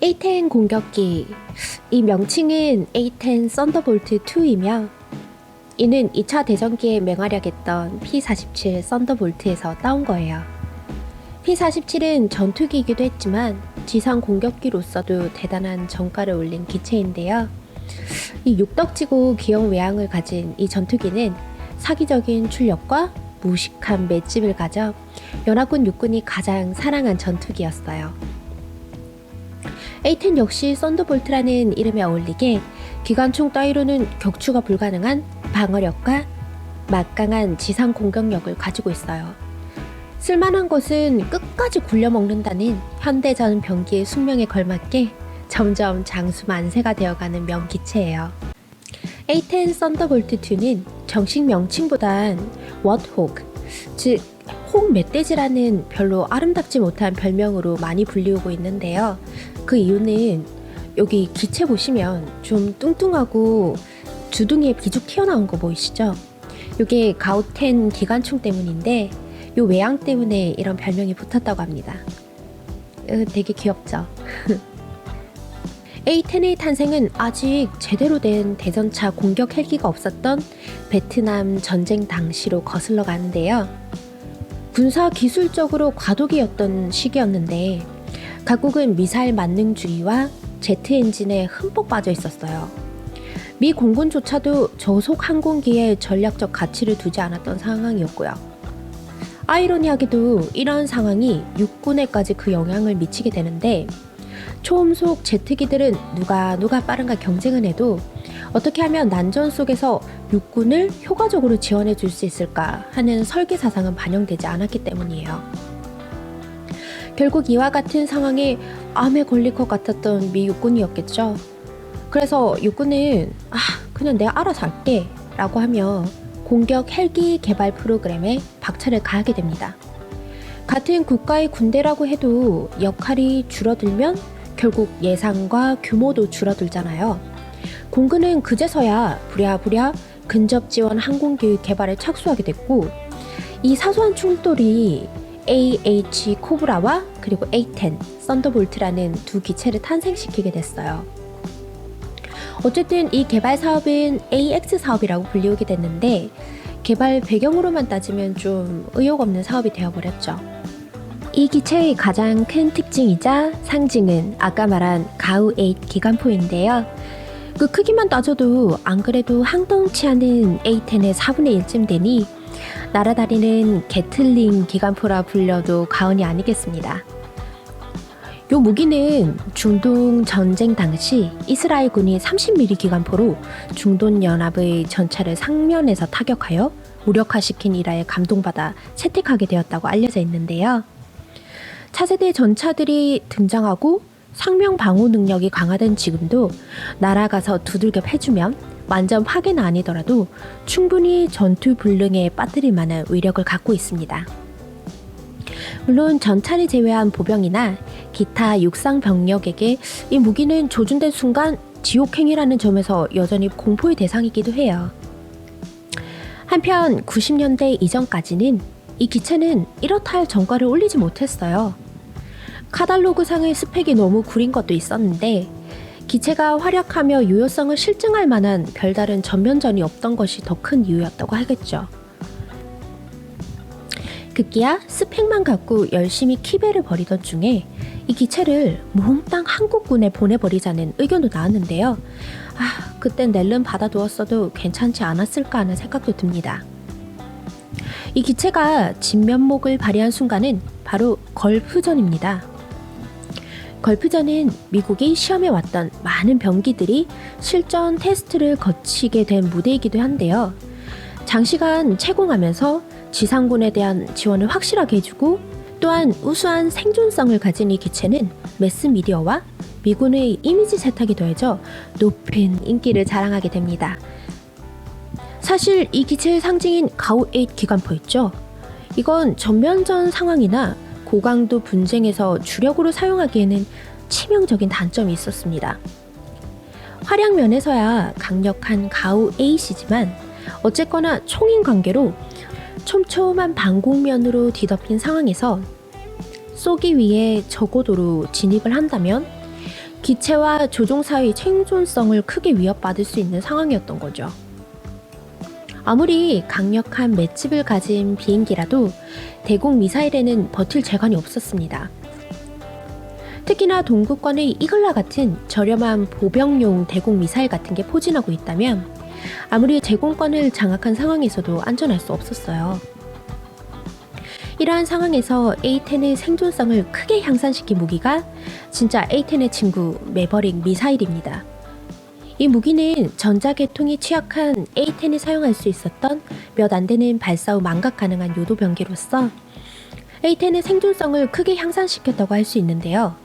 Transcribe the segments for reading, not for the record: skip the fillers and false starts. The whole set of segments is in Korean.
A10 공격기, 이 명칭은 A10 썬더볼트 2이며 이는 2차 대전기에 맹활약했던 P-47 썬더볼트에서 따온 거예요. P-47은 전투기이기도 했지만 지상 공격기로서도 대단한 정가를 올린 기체인데요. 이 육덕지고 귀여운 외양을 가진 이 전투기는 사기적인 출력과 무식한 맷집을 가져 연합군 육군이 가장 사랑한 전투기였어요. A10 역시 썬더볼트라는 이름에 어울리게 기관총 따위로는 격추가 불가능한 방어력과 막강한 지상 공격력을 가지고 있어요. 쓸만한 것은 끝까지 굴려먹는다는 현대전 병기의 숙명에 걸맞게 점점 장수 만세가 되어가는 명기체예요. A10 썬더볼트 2는 정식 명칭보단 워트호그, 즉 홍 멧돼지라는 별로 아름답지 못한 별명으로 많이 불리우고 있는데요. 그 이유는 여기 기체 보시면 좀 뚱뚱하고 주둥이에 비죽 튀어나온 거 보이시죠? 이게 가우10 기관총 때문인데 이 외양 때문에 이런 별명이 붙었다고 합니다. 되게 귀엽죠? A10의 탄생은 아직 제대로 된 대전차 공격 헬기가 없었던 베트남 전쟁 당시로 거슬러 가는데요. 군사 기술적으로 과도기였던 시기였는데 각국은 미사일 만능주의와 제트 엔진에 흠뻑 빠져 있었어요. 미 공군조차도 저속 항공기에 전략적 가치를 두지 않았던 상황이었고요. 아이러니하게도 이런 상황이 육군에까지 그 영향을 미치게 되는데 초음속 제트기들은 누가 빠른가 경쟁은 해도 어떻게 하면 난전 속에서 육군을 효과적으로 지원해 줄 수 있을까 하는 설계 사상은 반영되지 않았기 때문이에요. 결국 이와 같은 상황에 암에 걸릴 것 같았던 미 육군이었겠죠. 그래서 육군은 그냥 내가 알아서 할게 라고 하며 공격 헬기 개발 프로그램에 박차를 가하게 됩니다. 같은 국가의 군대라고 해도 역할이 줄어들면 결국 예산과 규모도 줄어들잖아요. 공군은 그제서야 부랴부랴 근접 지원 항공기 개발에 착수하게 됐고 이 사소한 충돌이 AH 코브라와 그리고 A10 썬더볼트라는 두 기체를 탄생시키게 됐어요. 어쨌든 이 개발 사업은 AX 사업이라고 불리우게 됐는데 개발 배경으로만 따지면 좀 의욕 없는 사업이 되어버렸죠. 이 기체의 가장 큰 특징이자 상징은 아까 말한 가우8 기관포인데요. 그 크기만 따져도 안 그래도 항덩치 않은 A10의 4분의 1쯤 되니 날아다니는 게틀링 기관포라 불려도 과언이 아니겠습니다. 이 무기는 중동 전쟁 당시 이스라엘군이 30mm 기관포로 중동 연합의 전차를 상면에서 타격하여 무력화시킨 일화에 감동받아 채택하게 되었다고 알려져 있는데요. 차세대 전차들이 등장하고 상명 방호 능력이 강화된 지금도 날아가서 두들겨 패주면 완전 파괴는 아니더라도 충분히 전투 불능에 빠뜨릴 만한 위력을 갖고 있습니다. 물론 전차를 제외한 보병이나 기타 육상 병력에게 이 무기는 조준된 순간 지옥행위라는 점에서 여전히 공포의 대상이기도 해요. 한편 90년대 이전까지는 이 기체는 이렇다 할 정가를 올리지 못했어요. 카탈로그상의 스펙이 너무 구린 것도 있었는데 기체가 활약하며 유효성을 실증할 만한 별다른 전면전이 없던 것이 더 큰 이유였다고 하겠죠. 급기야 스펙만 갖고 열심히 키배를 벌이던 중에 이 기체를 몽땅 한국군에 보내버리자는 의견도 나왔는데요. 그땐 낼름 받아두었어도 괜찮지 않았을까 하는 생각도 듭니다. 이 기체가 진면목을 발휘한 순간은 바로 걸프전입니다. 걸프전은 미국이 시험해왔던 많은 병기들이 실전 테스트를 거치게 된 무대이기도 한데요. 장시간 채공하면서 지상군에 대한 지원을 확실하게 해주고 또한 우수한 생존성을 가진 이 기체는 매스미디어와 미군의 이미지 세탁이 더해져 높은 인기를 자랑하게 됩니다. 사실 이 기체의 상징인 가우8 기관포 있죠. 이건 전면전 상황이나 고강도 분쟁에서 주력으로 사용하기에는 치명적인 단점이 있었습니다. 활약 면에서야 강력한 가우8이지만 어쨌거나 총인 관계로 촘촘한 방공면으로 뒤덮인 상황에서 쏘기 위해 저고도로 진입을 한다면 기체와 조종사의 생존성을 크게 위협받을 수 있는 상황이었던 거죠. 아무리 강력한 맷집을 가진 비행기라도 대공 미사일에는 버틸 재간이 없었습니다. 특히나 동구권의 이글라 같은 저렴한 보병용 대공 미사일 같은 게 포진하고 있다면 아무리 제공권을 장악한 상황에서도 안전할 수 없었어요. 이러한 상황에서 A-10의 생존성을 크게 향상시킨 무기가 진짜 A-10의 친구 매버릭 미사일입니다. 이 무기는 전자계통이 취약한 A-10이 사용할 수 있었던 몇 안 되는 발사 후 망각 가능한 요도 병기로서 A-10의 생존성을 크게 향상시켰다고 할 수 있는데요.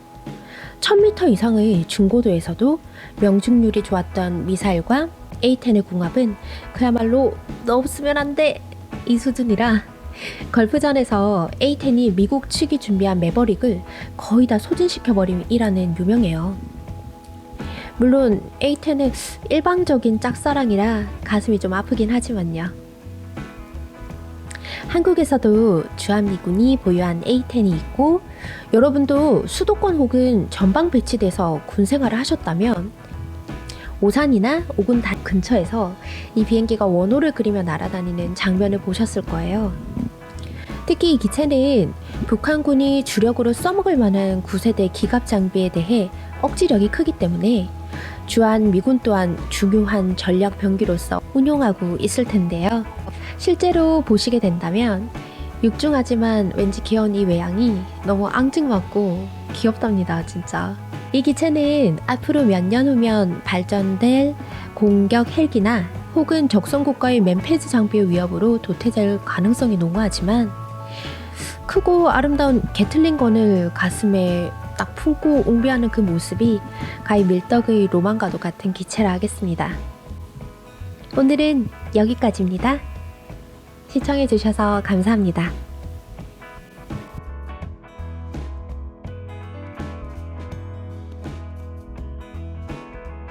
1000m 이상의 중고도에서도 명중률이 좋았던 미사일과 A-10의 궁합은 그야말로 너 없으면 안 돼! 이 수준이라 걸프전에서 A-10이 미국 측이 준비한 매버릭을 거의 다 소진시켜버린 일화는 유명해요. 물론 A-10은 일방적인 짝사랑이라 가슴이 좀 아프긴 하지만요. 한국에서도 주한미군이 보유한 A-10이 있고 여러분도 수도권 혹은 전방 배치돼서 군생활을 하셨다면 오산이나 오군 근처에서 이 비행기가 원호를 그리며 날아다니는 장면을 보셨을 거예요. 특히 이 기체는 북한군이 주력으로 써먹을 만한 9세대 기갑 장비에 대해 억지력이 크기 때문에 주한 미군 또한 중요한 전략 병기로서 운용하고 있을 텐데요. 실제로 보시게 된다면 육중하지만 왠지 귀여운 이 외양이 너무 앙증맞고 귀엽답니다, 진짜. 이 기체는 앞으로 몇 년 후면 발전될 공격 헬기나 혹은 적성국가의 맨페이지 장비의 위협으로 도태될 가능성이 농후하지만 크고 아름다운 게틀링건을 가슴에 딱 품고 웅비하는 그 모습이 가히 밀떡의 로망과도 같은 기체라 하겠습니다. 오늘은 여기까지입니다. 시청해주셔서 감사합니다.